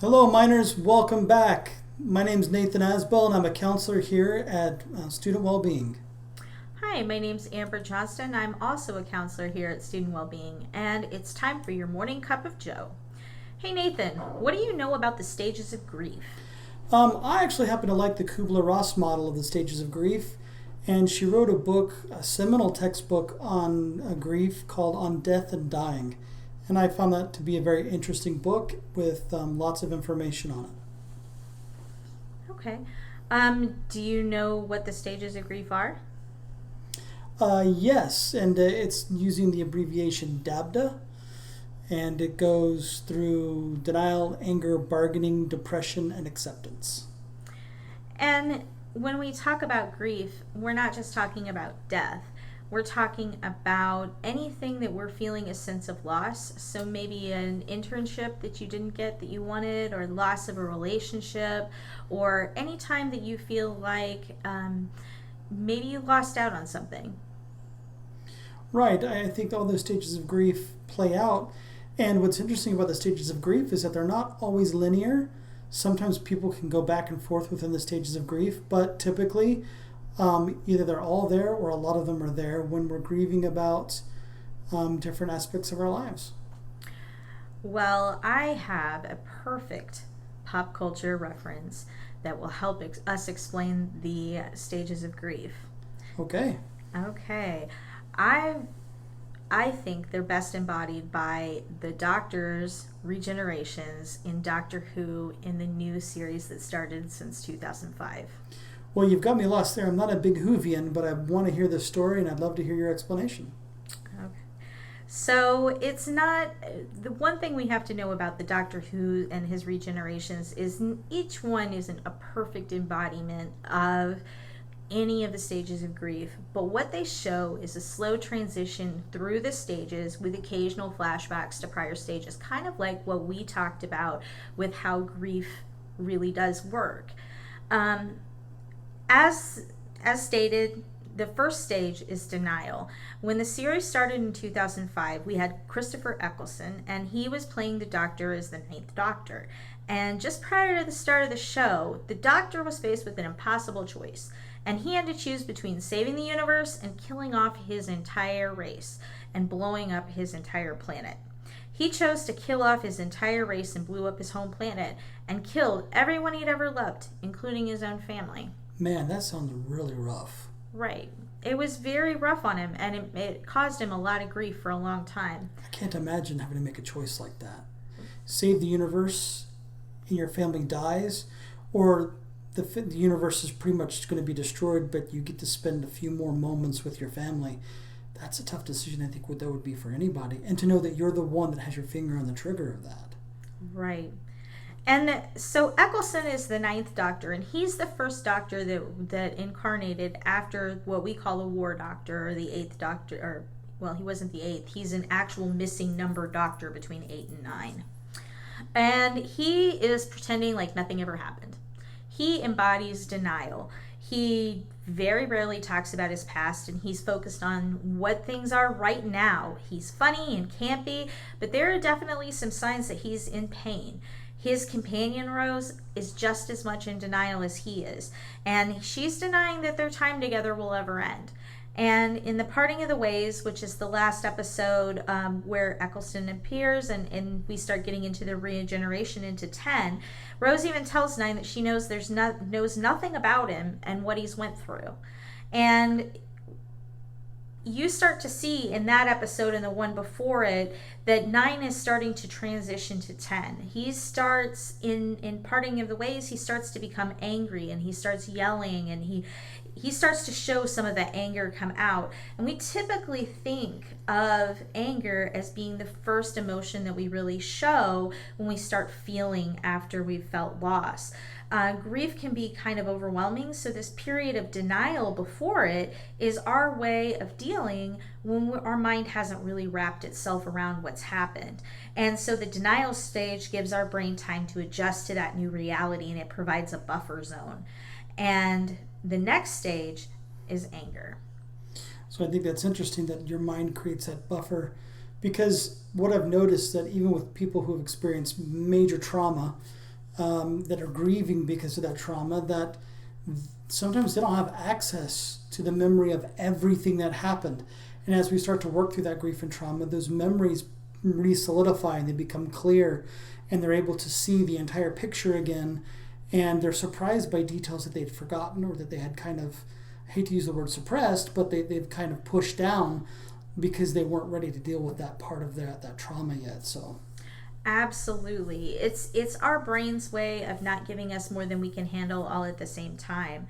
Hello, miners. Welcome back. My name is Nathan Asbell, and I'm a counselor here at Student Wellbeing. Hi, my name's Amber Johnston. I'm also a counselor here at Student Wellbeing, and it's time for your morning cup of Joe. Hey Nathan, what do you know about the stages of grief? I actually happen to like the Kubler-Ross model of the stages of grief, and she wrote a book, a seminal textbook on grief called On Death and Dying. And I found that to be a very interesting book with lots of information on it. Okay. Do you know what the stages of grief are? Yes, and it's using the abbreviation DABDA, and it goes through denial, anger, bargaining, depression, and acceptance. And when we talk about grief, we're not just talking about death. We're talking about anything that we're feeling a sense of loss. So maybe an internship that you didn't get that you wanted, or loss of a relationship, or any time that you feel like maybe you lost out on something. Right, I think all those stages of grief play out. And what's interesting about the stages of grief is that they're not always linear. Sometimes people can go back and forth within the stages of grief, but typically either they're all there or a lot of them are there when we're grieving about different aspects of our lives. Well, I have a perfect pop culture reference that will help us explain the stages of grief. Okay. Okay. I I think they're best embodied by the Doctor's regenerations in Doctor Who in the new series that started since 2005. Well, you've got me lost there. I'm not a big Whovian, but I want to hear this story and I'd love to hear your explanation. Okay. So it's not the one thing we have to know about the Doctor Who and his regenerations is each one isn't a perfect embodiment of any of the stages of grief, but what they show is a slow transition through the stages with occasional flashbacks to prior stages, kind of like what we talked about with how grief really does work. Um, as stated, the first stage is denial. When the series started in 2005, we had Christopher Eccleston, and he was playing the Doctor as the Ninth Doctor. And just prior to the start of the show, the Doctor was faced with an impossible choice, and he had to choose between saving the universe and killing off his entire race and blowing up his entire planet. He chose to kill off his entire race and blew up his home planet and killed everyone he'd ever loved, including his own family. Man, that sounds really rough. Right. It was very rough on him, and it caused him a lot of grief for a long time. I can't imagine having to make a choice like that. Save the universe and your family dies, or the universe is pretty much going to be destroyed, but you get to spend a few more moments with your family. That's a tough decision, I think, what that would be for anybody. And to know that you're the one that has your finger on the trigger of that. Right. And so Eccleston is the Ninth Doctor, and he's the first Doctor that incarnated after what we call a War Doctor, or the Eighth Doctor, or, well, he wasn't the Eighth. He's an actual missing number Doctor between 8 and 9. And he is pretending like nothing ever happened. He embodies denial. He very rarely talks about his past, and he's focused on what things are right now. He's funny and campy, but there are definitely some signs that he's in pain. His companion Rose is just as much in denial as he is, and she's denying that their time together will ever end. And in the Parting of the Ways, which is the last episode where Eccleston appears and we start getting into the regeneration into 10, Rose even tells 9 that she knows knows nothing about him and what he's went through. And you start to see in that episode and the one before it that 9 is starting to transition to 10. He starts in Parting of the Ways, he starts to become angry, and he starts yelling, and he starts to show some of that anger come out. And we typically think of anger as being the first emotion that we really show when we start feeling after we've felt loss. Grief can be kind of overwhelming, so this period of denial before it is our way of dealing when our mind hasn't really wrapped itself around what's happened. And so the denial stage gives our brain time to adjust to that new reality, and it provides a buffer zone. And the next stage is anger. So I think that's interesting that your mind creates that buffer, because what I've noticed that even with people who have experienced major trauma, that are grieving because of that trauma, that sometimes they don't have access to the memory of everything that happened. And as we start to work through that grief and trauma, those memories re-solidify and they become clear, and they're able to see the entire picture again, and they're surprised by details that they'd forgotten or that they had kind of, I hate to use the word suppressed, but they've kind of pushed down because they weren't ready to deal with that part of that trauma yet. So Absolutely. It's our brain's way of not giving us more than we can handle all at the same time.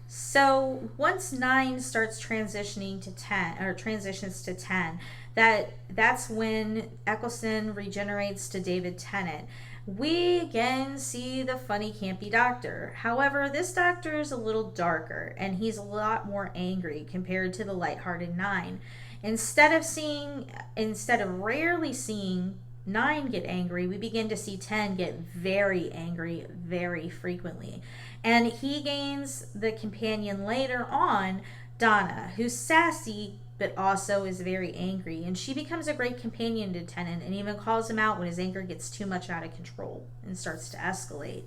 So once 9 starts transitioning to 10 or transitions to 10, that's when Eccleston regenerates to David Tennant. We again see the funny campy doctor. However, this doctor is a little darker and he's a lot more angry compared to the lighthearted 9. Instead of rarely seeing 9 get angry, we begin to see 10 get very angry very frequently. And he gains the companion later on, Donna, who's sassy but also is very angry. And she becomes a great companion to Tennant and even calls him out when his anger gets too much out of control and starts to escalate.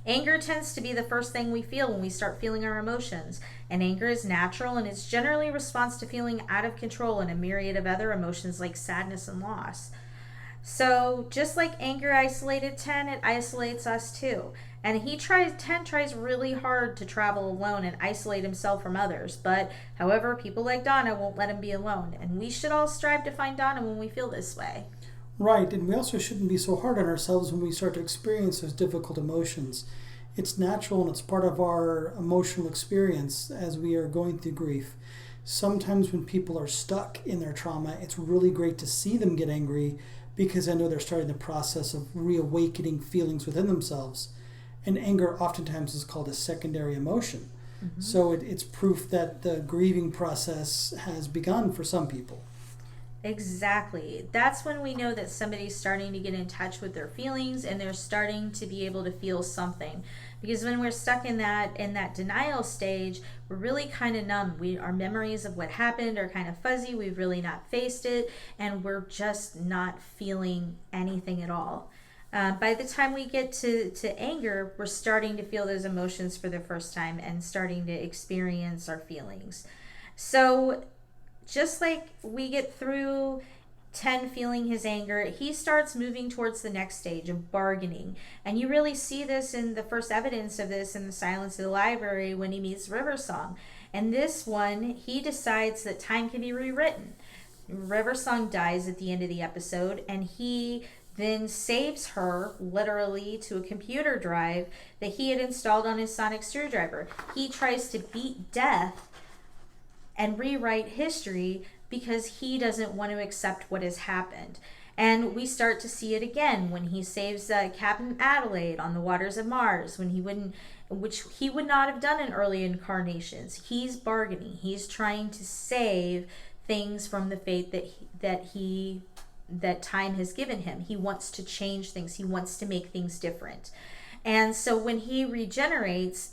Anger tends to be the first thing we feel when we start feeling our emotions. And anger is natural and it's generally a response to feeling out of control and a myriad of other emotions like sadness and loss. So just like anger isolated 10, it isolates us too. And 10 tries really hard to travel alone and isolate himself from others. But however, people like Donna won't let him be alone. And we should all strive to find Donna when we feel this way. right, and we also shouldn't be so hard on ourselves when we start to experience those difficult emotions. It's natural and it's part of our emotional experience as we are going through grief. Sometimes when people are stuck in their trauma, it's really great to see them get angry because I know they're starting the process of reawakening feelings within themselves. And anger oftentimes is called a secondary emotion. Mm-hmm. So it's proof that the grieving process has begun for some people. Exactly. That's when we know that somebody's starting to get in touch with their feelings and they're starting to be able to feel something. Because when we're stuck in that denial stage, we're really kind of numb. Our memories of what happened are kind of fuzzy. We've really not faced it, and we're just not feeling anything at all. By the time we get to anger, we're starting to feel those emotions for the first time and starting to experience our feelings. So just like we get through 10 feeling his anger, he starts moving towards the next stage of bargaining. And you really see this in the first evidence of this in the Silence of the Library when he meets Riversong. And this one, he decides that time can be rewritten. Riversong dies at the end of the episode, and he then saves her literally to a computer drive that he had installed on his sonic screwdriver. He tries to beat death and rewrite history because he doesn't want to accept what has happened. And we start to see it again when he saves Captain Adelaide on the waters of Mars, which he would not have done in early incarnations. He's bargaining. He's trying to save things from the fate that time has given him. He wants to change things. He wants to make things different. And so when he regenerates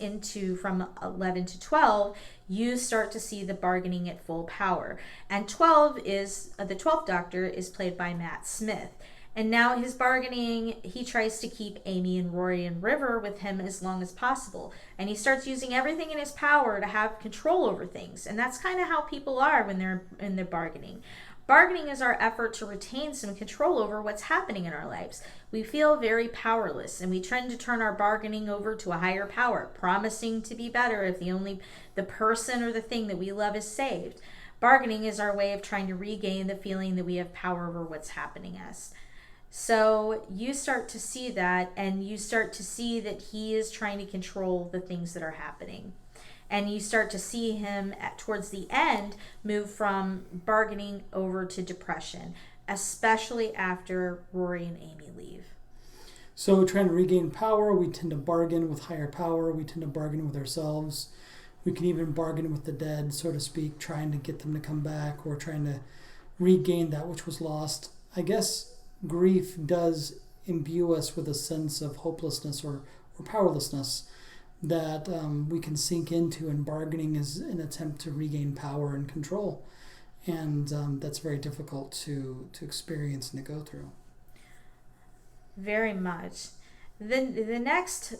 from 11 to 12, you start to see the bargaining at full power. And the 12th Doctor is played by Matt Smith. And now his bargaining, he tries to keep Amy and Rory and River with him as long as possible. And he starts using everything in his power to have control over things. And that's kind of how people are when they're in their bargaining. Bargaining is our effort to retain some control over what's happening in our lives. We feel very powerless, and we tend to turn our bargaining over to a higher power, promising to be better if the person or the thing that we love is saved. Bargaining is our way of trying to regain the feeling that we have power over what's happening us. So you start to see that, and you start to see that he is trying to control the things that are happening. And you start to see him towards the end move from bargaining over to depression, especially after Rory and Amy leave. So trying to regain power, we tend to bargain with higher power. We tend to bargain with ourselves. We can even bargain with the dead, so to speak, trying to get them to come back or trying to regain that which was lost. I guess grief does imbue us with a sense of hopelessness or powerlessness that we can sink into, and bargaining is an attempt to regain power and control. And that's very difficult to experience and to go through. Very much. Then the next,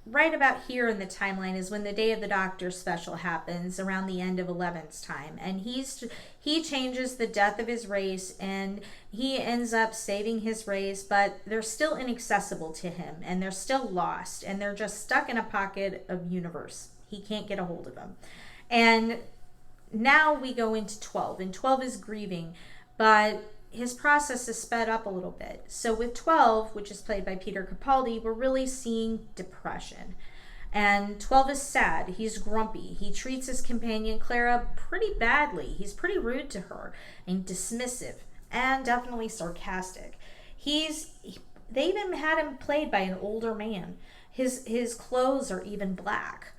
right about here in the timeline, is when the Day of the Doctor special happens around the end of 11's time, and he changes the death of his race, and he ends up saving his race, but they're still inaccessible to him, and they're still lost, and they're just stuck in a pocket of universe. He can't get a hold of them. And now we go into 12, and 12 is grieving, but his process is sped up a little bit. So with 12, which is played by Peter Capaldi, we're really seeing depression. And 12 is sad. He's grumpy. He treats his companion Clara pretty badly. He's pretty rude to her and dismissive and definitely sarcastic. They even had him played by an older man. His clothes are even black.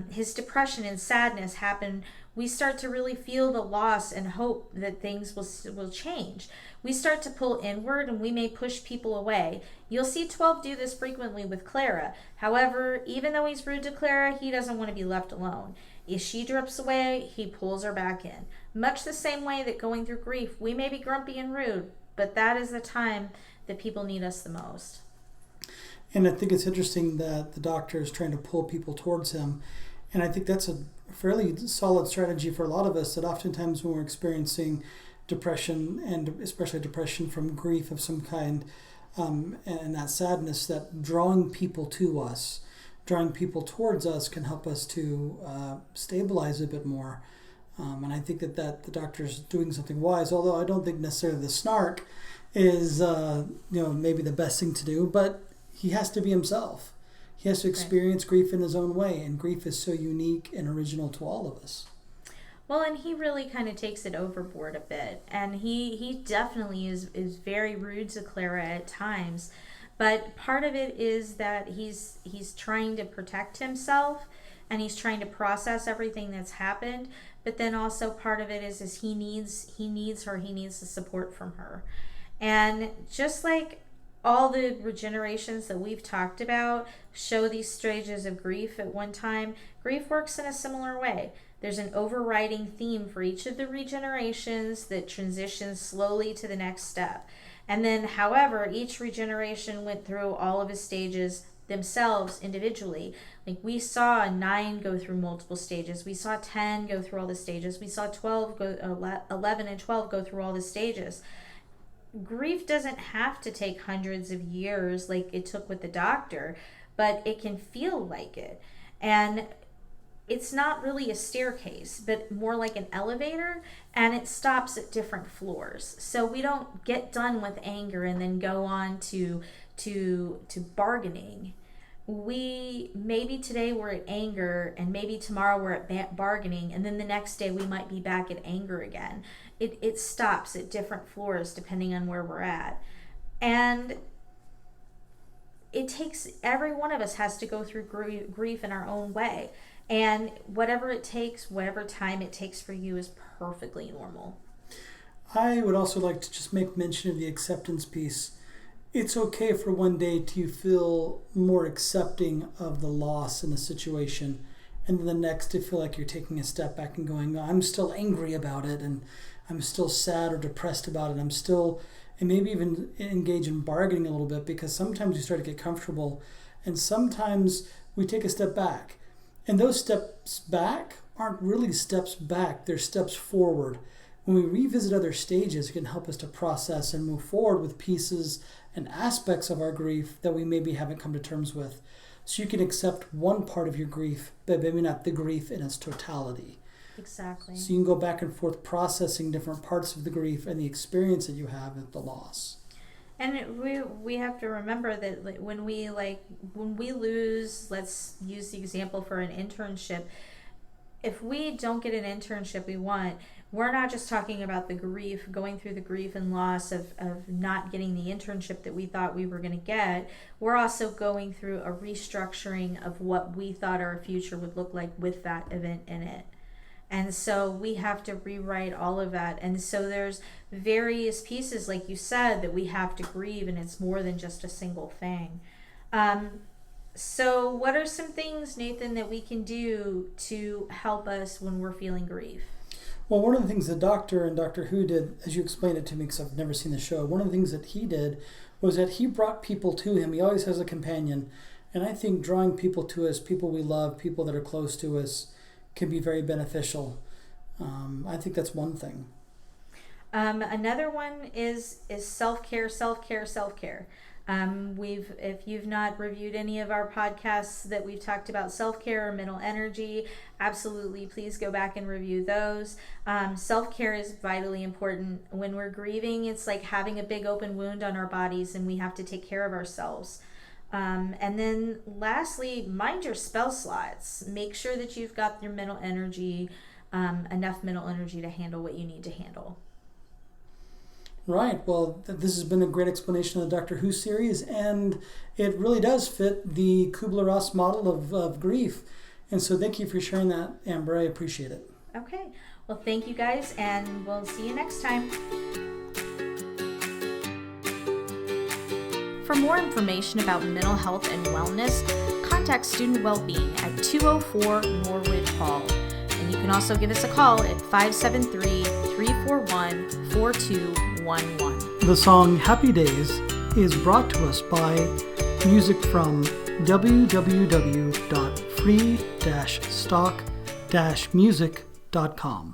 His depression and sadness happen. We start to really feel the loss and hope that things will change. We start to pull inward, and we may push people away. You'll see 12 do this frequently with Clara. However, even though he's rude to Clara, he doesn't want to be left alone. If she drifts away, he pulls her back in. Much the same way that going through grief, we may be grumpy and rude, but that is the time that people need us the most. And I think it's interesting that the Doctor is trying to pull people towards him. And I think that's a fairly solid strategy for a lot of us, that oftentimes when we're experiencing depression, and especially depression from grief of some kind, and that sadness, that drawing people to us, drawing people towards us can help us to stabilize a bit more. And I think that the Doctor's doing something wise, although I don't think necessarily the snark is maybe the best thing to do, but he has to be himself. He has to experience grief in his own way, and grief is so unique and original to all of us. Well, and he really kind of takes it overboard a bit, and he definitely is very rude to Clara at times, but part of it is that he's trying to protect himself, and he's trying to process everything that's happened, but then also part of it is he needs her, he needs the support from her. And just like all the regenerations that we've talked about show these stages of grief at one time, grief works in a similar way. There's an overriding theme for each of the regenerations that transitions slowly to the next step. And then, however, each regeneration went through all of his stages themselves individually. Like we saw 9 go through multiple stages. We saw 10 go through all the stages. We saw 11 and 12 go through all the stages. Grief doesn't have to take hundreds of years like it took with the Doctor, but it can feel like it. And it's not really a staircase, but more like an elevator, and it stops at different floors. So we don't get done with anger and then go on to bargaining. Maybe today we're at anger, and maybe tomorrow we're at bargaining, and then the next day we might be back at anger again. It stops at different floors depending on where we're at. And it takes, every one of us has to go through grief in our own way. And whatever it takes, whatever time it takes for you is perfectly normal. I would also like to just make mention of the acceptance piece. It's okay for one day to feel more accepting of the loss in a situation, and then the next to feel like you're taking a step back and going, I'm still angry about it, and I'm still sad or depressed about it. And maybe even engage in bargaining a little bit, because sometimes you start to get comfortable, and sometimes we take a step back. And those steps back aren't really steps back, they're steps forward. When we revisit other stages, it can help us to process and move forward with pieces and aspects of our grief that we maybe haven't come to terms with. So you can accept one part of your grief, but maybe not the grief in its totality. Exactly. So you can go back and forth processing different parts of the grief and the experience that you have at the loss. And we have to remember that when we lose, let's use the example for an internship. If we don't get an internship we want, we're not just talking about the grief, going through the grief and loss of not getting the internship that we thought we were going to get. We're also going through a restructuring of what we thought our future would look like with that event in it. And so we have to rewrite all of that. And so there's various pieces, like you said, that we have to grieve, and it's more than just a single thing. So what are some things, Nathan, that we can do to help us when we're feeling grief? Well, one of the things the Doctor and Doctor Who did, as you explained it to me, because I've never seen the show, one of the things that he did was that he brought people to him. He always has a companion. And I think drawing people to us, people we love, people that are close to us, can be very beneficial. I think that's one thing. Another one is self-care. If you've not reviewed any of our podcasts that we've talked about self-care or mental energy, absolutely please go back and review those. Self-care is vitally important. When we're grieving, it's like having a big open wound on our bodies, and we have to take care of ourselves. And then lastly, mind your spell slots. Make sure that you've got your mental energy, enough mental energy to handle what you need to handle. Right. Well, this has been a great explanation of the Doctor Who series, and it really does fit the Kubler-Ross model of grief. And so thank you for sharing that, Amber. I appreciate it. Okay. Well, thank you guys, and we'll see you next time. For more information about mental health and wellness, contact Student Wellbeing at 204 Norwood Hall. And you can also give us a call at 573-341-4211. The song Happy Days is brought to us by music from www.free-stock-music.com.